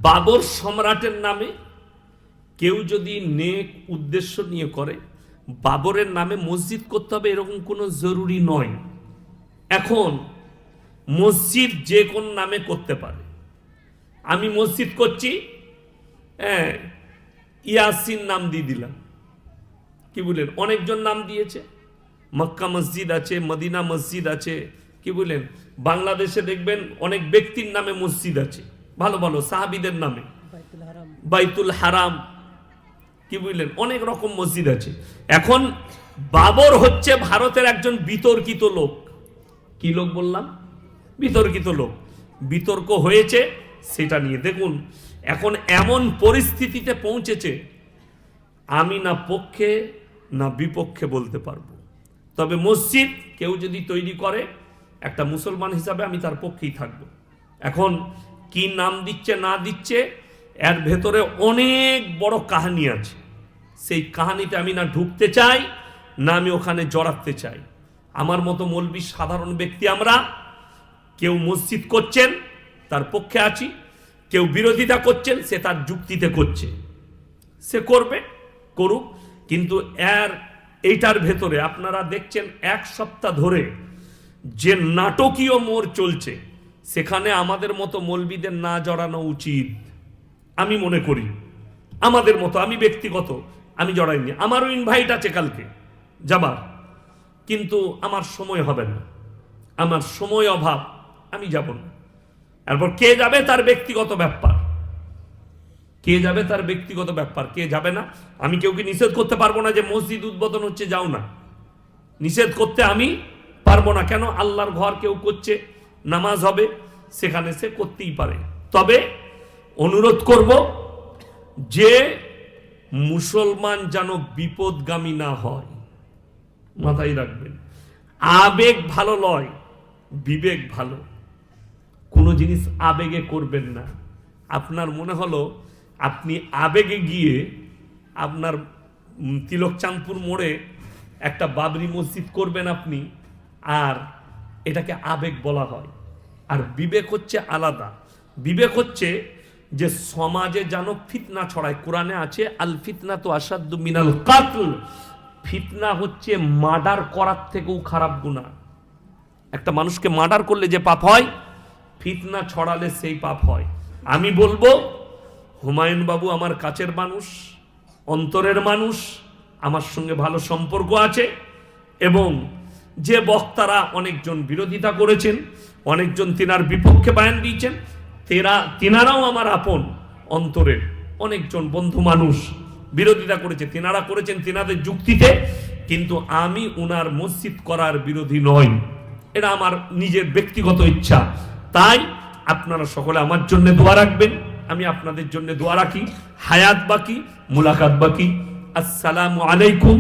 বাবর সম্রাটের নামে কেউ যদি নেক উদ্দেশ্য নিয়ে করে, বাবরের নামে মসজিদ করতে হবে এরকম কোনো জরুরি নয়। এখন মসজিদ যে কোন নামে করতে পারে। আমি মসজিদ করছি, ইয়াসিন নাম দিয়ে দিলাম, কি বলেন? অনেকজন নাম দিয়েছে, মক্কা মসজিদ আছে, মদিনা মসজিদ আছে, কি বলেন? বাংলাদেশে দেখবেন অনেক ব্যক্তির নামে মসজিদ আছে, ভালো ভালো সাহাবীদের নামে, বাইতুল হারাম, কি বুঝলেন? অনেক রকম মসজিদ আছে। এখন বাবর হচ্ছে ভারতের একজন বিতর্কিত লোক। কি লোক বললাম? বিতর্কিত লোক। বিতর্ক হয়েছে সেটা নিয়ে। দেখুন এখন এমন পরিস্থিতিতে পৌঁছেছে, আমি না পক্ষে না বিপক্ষে বলতে পারবো। তবে মসজিদ কেউ যদি তৈরি করে, একটা মুসলমান হিসাবে আমি তার পক্ষেই থাকবো। এখন কি নাম দিচ্ছে না দিচ্ছে, এর ভেতরে অনেক বড় কাহিনী আছে। সেই কাহিনীতে আমি না ঢুকতে চাই, না আমি ওখানে জড়াতে চাই। আমার মতো মৌলবি সাধারণ ব্যক্তি আমরা, কেউ মসজিদ করছেন তার পক্ষে আছি, কেউ বিরোধিতা করছেন সে তার যুক্তিতে করছে, সে করবে, করুক। কিন্তু এইটার ভেতরে আপনারা দেখছেন এক সপ্তাহ ধরে যে নাটকীয় মোড় চলছে, সেখানে আমাদের মতো মৌলবিদের না জড়ানো উচিত আমি মনে করি। আমাদের মতো, আমি ব্যক্তিগত আমি জড়াইনি, আমারও ইনভাইট আছে কালকে যাবার, কিন্তু আমার সময় হবে না, আমার সময় অভাব, আমি যাব না। এরপর কে যাবে তার ব্যক্তিগত ব্যাপার, কে যাবে তার ব্যক্তিগত ব্যাপার, কে যাবে না আমি কেউকে নিষেধ করতে পারবো না যে মসজিদ উদ্বোধন হচ্ছে যাও না, নিষেধ করতে আমি পারবো না। কেন? আল্লাহর ঘর কেউ করছে, নামাজ হবে, সেখানে সে করতেই পারে। তবে অনুরোধ করব যে মুসলমান যেন বিপদগামী না হয়, মাথায় রাখবেন। আবেগ ভালো লয়, বিবেক ভালো। কোনো জিনিস আবেগে করবেন না। আপনার মনে হলো আপনি আবেগে গিয়ে আপনার তিলকচাঁদপুর মোড়ে একটা বাবরি মসজিদ করবেন আপনি, আর এটাকে আবেগ বলা হয়। আর বিবেক হচ্ছে আলাদা। বিবেক হচ্ছে যে সমাজে যেন ফিতনা ছড়ায়। কোরআনে আছে আল ফিতনা তো আসাদ্দু মিনাল কাতল। ফিতনা হচ্ছে মার্ডার করার থেকেও খারাপ গুনাহ। একটা মানুষকে মার্ডার করলে যে পাপ হয়, ফিতনা ছড়ালে সেই পাপ হয়। আমি বলবো হুমায়ুন বাবু আমার কাছের মানুষ, অন্তরের মানুষ, আমার সঙ্গে ভালো সম্পর্ক আছে, এবং যে বক্তারা অনেকজন বিরোধিতা করেছেন, অনেকজন তিনার বিপক্ষে বয়ান দিয়েছেন, তিনারাও আমার আপন অন্তরের। অনেকজন বন্ধু মানুষ বিরোধিতা করেছে, তিনারা করেছেন তিনাদের যুক্তিতে, কিন্তু আমি উনার মসজিদ করার বিরোধী নই, এটা আমার নিজের ব্যক্তিগত ইচ্ছা। তাই আপনারা সকলে আমার জন্য দোয়া রাখবেন, আমি আপনাদের জন্য দোয়া রাখি। হায়াত বাকি, মুলাকাত বাকি। আসসালামু আলাইকুম।